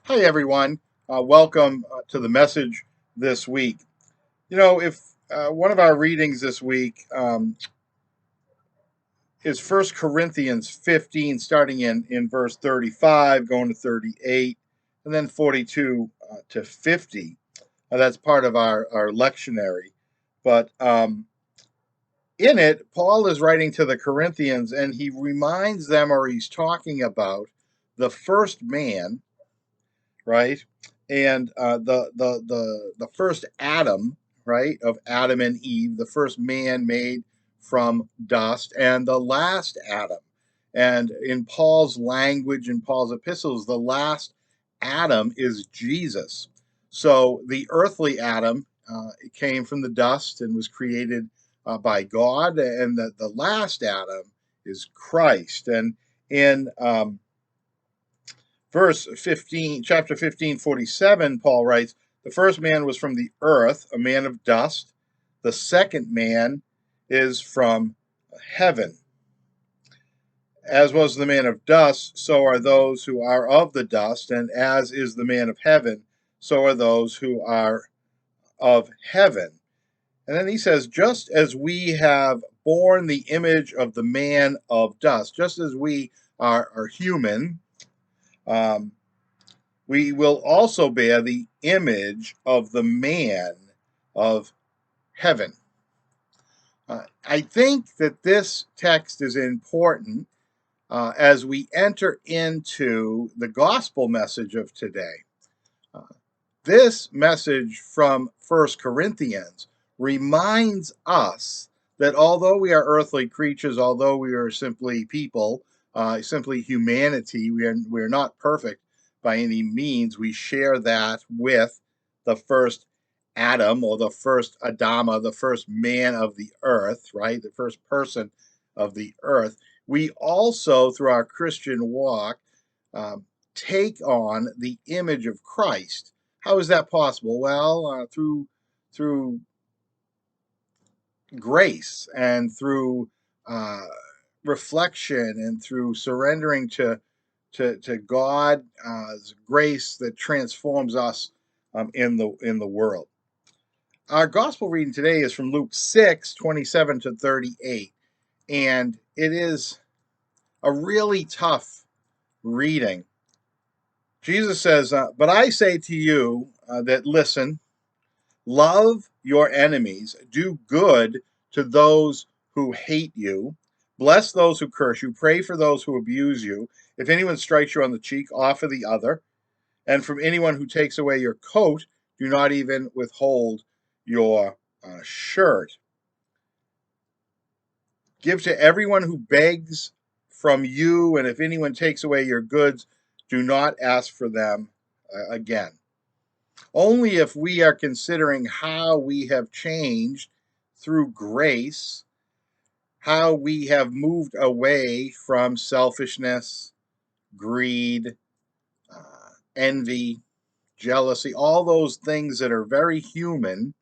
Hi, everyone. Welcome to the message this week. If one of our readings this week is First Corinthians 15, starting in verse 35, going to 38, and then 42 to 50. That's part of our lectionary. But in it, Paul is writing to the Corinthians, and he reminds them, or he's talking about the first man, right? And the first Adam, right, of Adam and Eve, the first man made from dust, and the last Adam. And in Paul's language, in Paul's epistles, the last Adam is Jesus. So the earthly Adam came from the dust and was created by God, and the last Adam is Christ. And in verse 15, chapter 15, 47, Paul writes, the first man was from the earth, a man of dust. The second man is from heaven. As was the man of dust, so are those who are of the dust, and as is the man of heaven, so are those who are of heaven. And then he says, just as we have borne the image of the man of dust, just as we are human, um, we will also bear the image of the man of heaven. I think that this text is important as we enter into the gospel message of today. Uh, this message from First Corinthians reminds us that although we are earthly creatures, although we are simply people, simply humanity, we are not perfect by any means. We share that with the first Adam, or the first Adama, the first man of the earth, right? The first person of the earth. We also, through our Christian walk, um, take on the image of Christ. How is that possible? Well, through grace and through uh, reflection and through surrendering to God's grace that transforms us in the world. Our gospel reading today is from Luke 6:27 to 38, and it is a really tough reading. Jesus says, "But I say to you that listen, love your enemies, do good to those who hate you, bless those who curse you, pray for those who abuse you. If anyone strikes you on the cheek, offer the other. And from anyone who takes away your coat, do not even withhold your shirt. Give to everyone who begs from you, and if anyone takes away your goods, do not ask for them again." Only if we are considering how we have changed through grace, how we have moved away from selfishness, greed, envy, jealousy, all those things that are very human,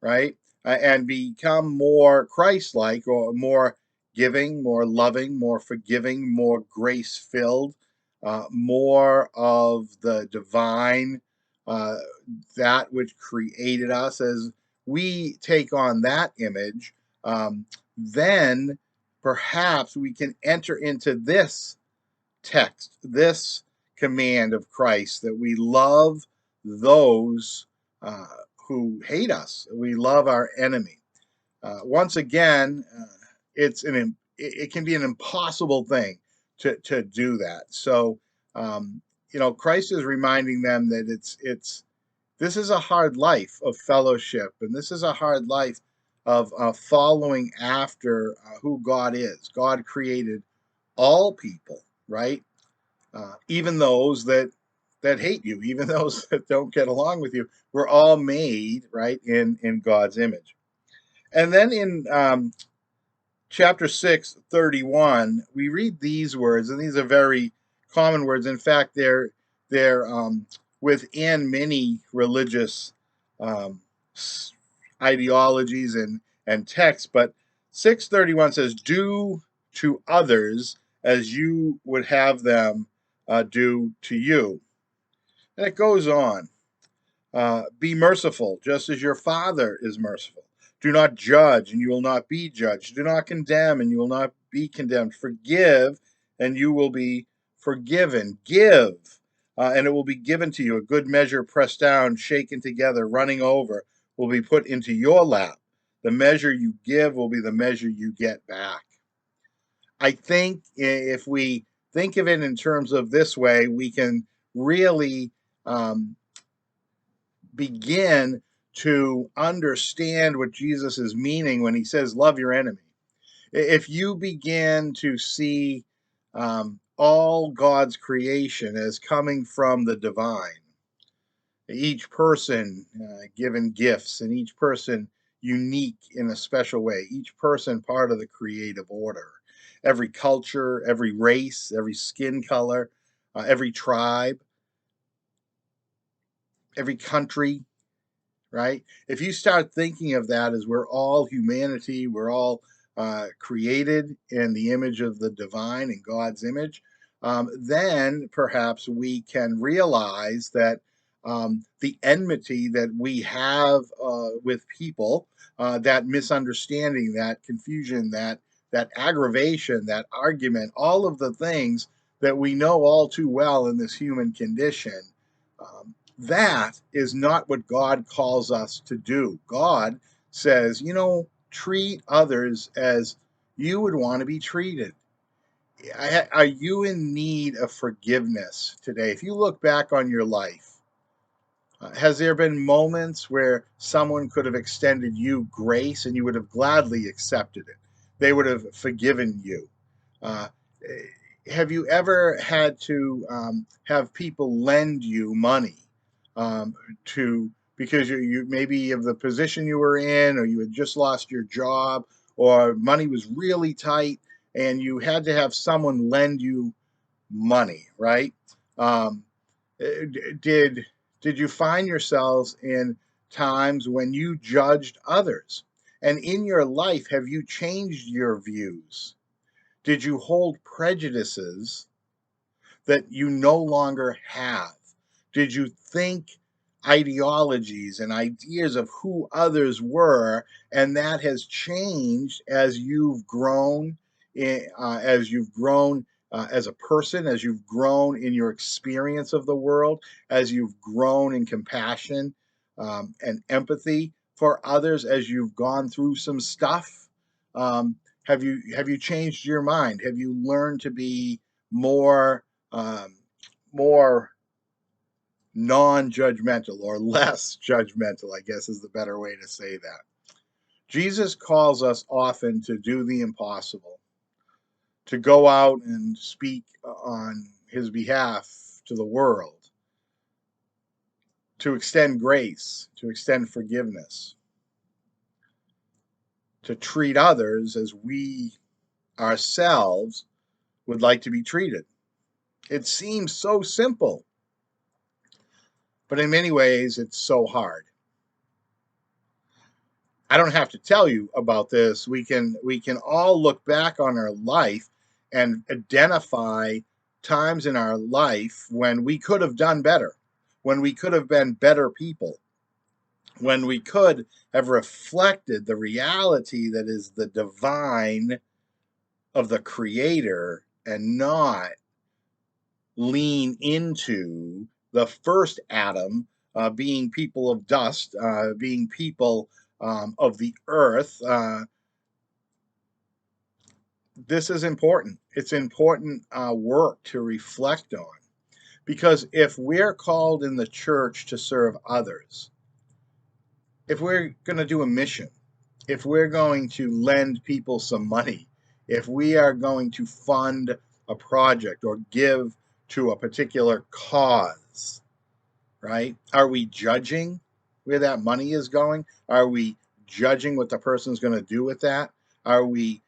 right? And become more Christ like, or more giving, more loving, more forgiving, more grace filled, more of the divine, uh, that which created us. As we take on that image, then perhaps we can enter into this text, this command of Christ, that we love those uh, who hate us. We love our enemy. Once again, it can be an impossible thing to do that. So, Christ is reminding them that it's this is a hard life of fellowship, and this is a hard life of following after who God is. God created all people, right? Even those that hate you, even those that don't get along with you. We're all made right in God's image. And then in chapter 6:31, we read these words, and these are very common words. In fact, they're within many religious um, ideologies and texts. But 6:31 says, "Do to others as you would have them do to you." And it goes on. Be merciful, just as your Father is merciful. Do not judge, and you will not be judged. Do not condemn, and you will not be condemned. Forgive, and you will be forgiven. Give, and it will be given to you. A good measure, pressed down, shaken together, running over, will be put into your lap. The measure you give will be the measure you get back. I think if we think of it in terms of this way, we can really um, begin to understand what Jesus is meaning when he says, love your enemy. If you begin to see all God's creation as coming from the divine, each person given gifts, and each person unique in a special way, each person part of the creative order, every culture, every race, every skin color, every tribe, every country, right? If you start thinking of that as we're all humanity, we're all created in the image of the divine, in God's image, then perhaps we can realize that the enmity that we have with people, that misunderstanding, that confusion, that aggravation, that argument, all of the things that we know all too well in this human condition. That is not what God calls us to do. God says, treat others as you would want to be treated. Are you in need of forgiveness today? If you look back on your life, has there been moments where someone could have extended you grace and you would have gladly accepted it? They would have forgiven you. Uh, have you ever had to have people lend you money um, to because you maybe of the position you were in, or you had just lost your job, or money was really tight, and you had to have someone lend you money, right? Um, did did you find yourselves in times when you judged others? And in your life, have you changed your views? Did you hold prejudices that you no longer have? Did you think ideologies and ideas of who others were, and that has changed as you've grown, as you've grown as a person, as you've grown in your experience of the world, as you've grown in compassion and empathy for others, as you've gone through some stuff? Have you changed your mind? Have you learned to be more um, more non-judgmental, or less judgmental, I guess is the better way to say that. Jesus calls us often to do the impossible, to go out and speak on his behalf to the world, to extend grace, to extend forgiveness, to treat others as we ourselves would like to be treated. It seems so simple, but in many ways it's so hard. I don't have to tell you about this. We can all look back on our life and identify times in our life when we could have done better, when we could have been better people, when we could have reflected the reality that is the divine of the creator, and not lean into the first Adam, being people of dust, being people of the earth. This is important. It's important work to reflect on, because if we're called in the church to serve others, if we're going to do a mission, if we're going to lend people some money, if we are going to fund a project or give to a particular cause, right? Are we judging where that money is going? Are we judging what the person's going to do with that? Are we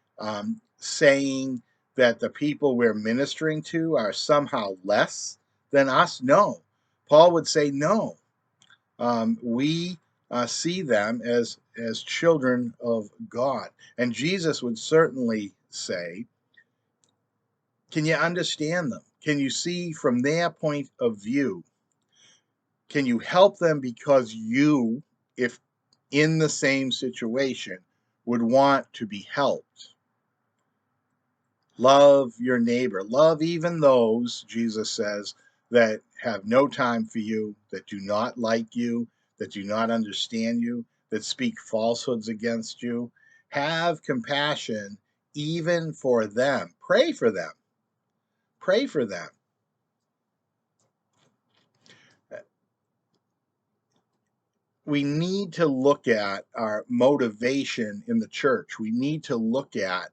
saying that the people we're ministering to are somehow less than us? No. Paul would say no. We see them as children of God, and Jesus would certainly say, "Can you understand them? Can you see from their point of view? Can you help them because you, if in the same situation, would want to be helped? Love your neighbor. Love even those, Jesus says, that have no time for you, that do not like you, that do not understand you, that speak falsehoods against you. Have compassion even for them. Pray for them. Pray for them. We need to look at our motivation in the church. We need to look at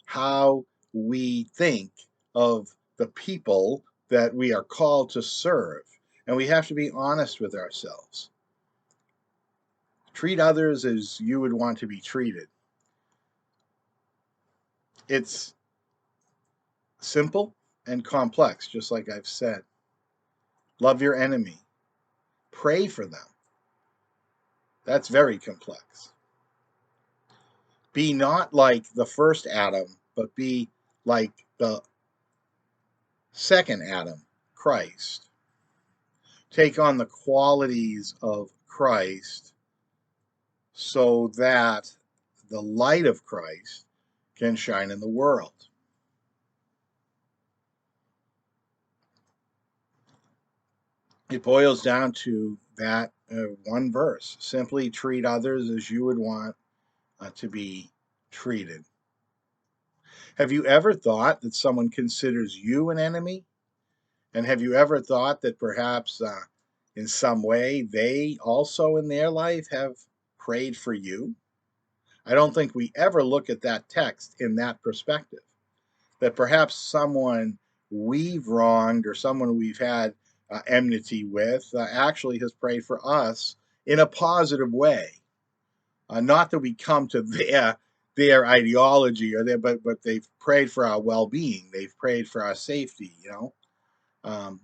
how we think of the people that we are called to serve. And we have to be honest with ourselves. Treat others as you would want to be treated. It's simple and complex, just like I've said. Love your enemy. Pray for them. That's very complex. Be not like the first Adam, but be like the second Adam, Christ. Take on the qualities of Christ so that the light of Christ can shine in the world. It boils down to that one verse. Simply treat others as you would want to be treated. Have you ever thought that someone considers you an enemy? And have you ever thought that perhaps in some way they also in their life have prayed for you? I don't think we ever look at that text in that perspective, that perhaps someone we've wronged or someone we've had enmity with actually has prayed for us in a positive way. Not that we come to their ideology or but they've prayed for our well-being. They've prayed for our safety. Um,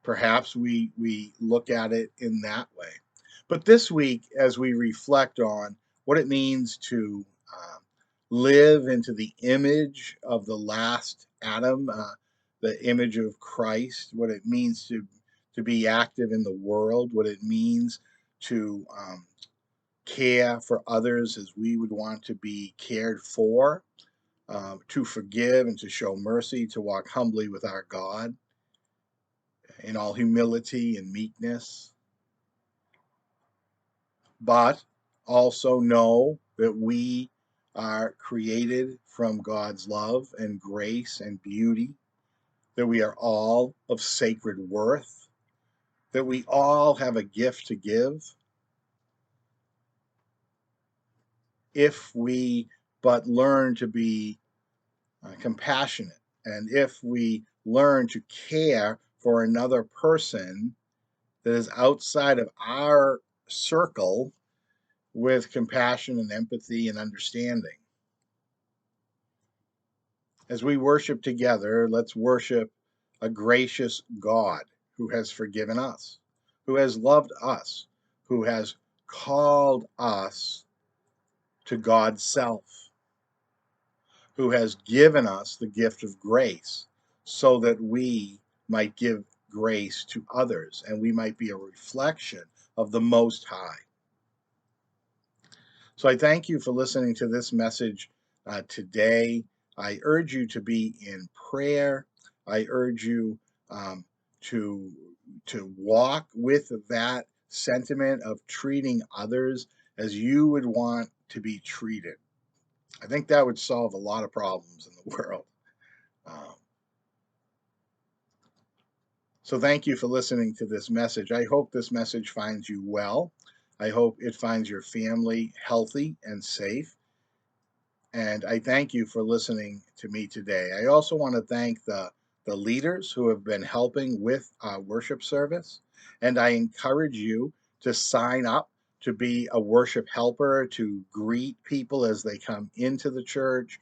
Perhaps we look at it in that way. But this week, as we reflect on what it means to live into the image of the last Adam, the image of Christ, what it means to be active in the world, what it means to care for others as we would want to be cared for, to forgive and to show mercy, to walk humbly with our God in all humility and meekness, but also know that we are created from God's love and grace and beauty, that we are all of sacred worth, that we all have a gift to give if we but learn to be compassionate, and if we learn to care for another person that is outside of our circle with compassion and empathy and understanding. As we worship together, let's worship a gracious God who has forgiven us, who has loved us, who has called us to God's self, who has given us the gift of grace so that we might give grace to others and we might be a reflection of the Most High. So I thank you for listening to this message today. I urge you to be in prayer. I urge you um, to walk with that sentiment of treating others as you would want to be treated. I think that would solve a lot of problems in the world. Um, so thank you for listening to this message. I hope this message finds you well. I hope it finds your family healthy and safe. And I thank you for listening to me today. I also want to thank the leaders who have been helping with our worship service. And I encourage you to sign up to be a worship helper, to greet people as they come into the church,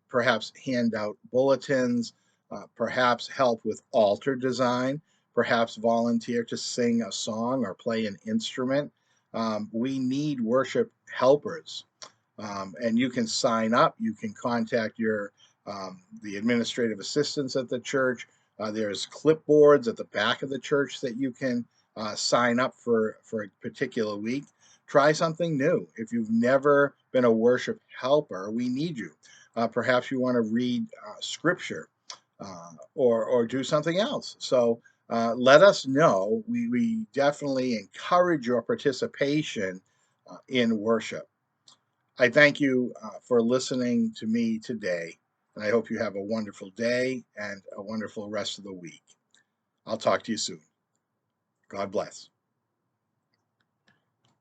perhaps hand out bulletins, perhaps help with altar design, perhaps volunteer to sing a song or play an instrument. We need worship helpers. And you can sign up. You can contact the administrative assistants at the church. There's clipboards at the back of the church that you can sign up for a particular week. Try something new. If you've never been a worship helper, we need you. Perhaps you want to read scripture or do something else. So let us know. We definitely encourage your participation in worship. I thank you for listening to me today, and I hope you have a wonderful day and a wonderful rest of the week. I'll talk to you soon. God bless.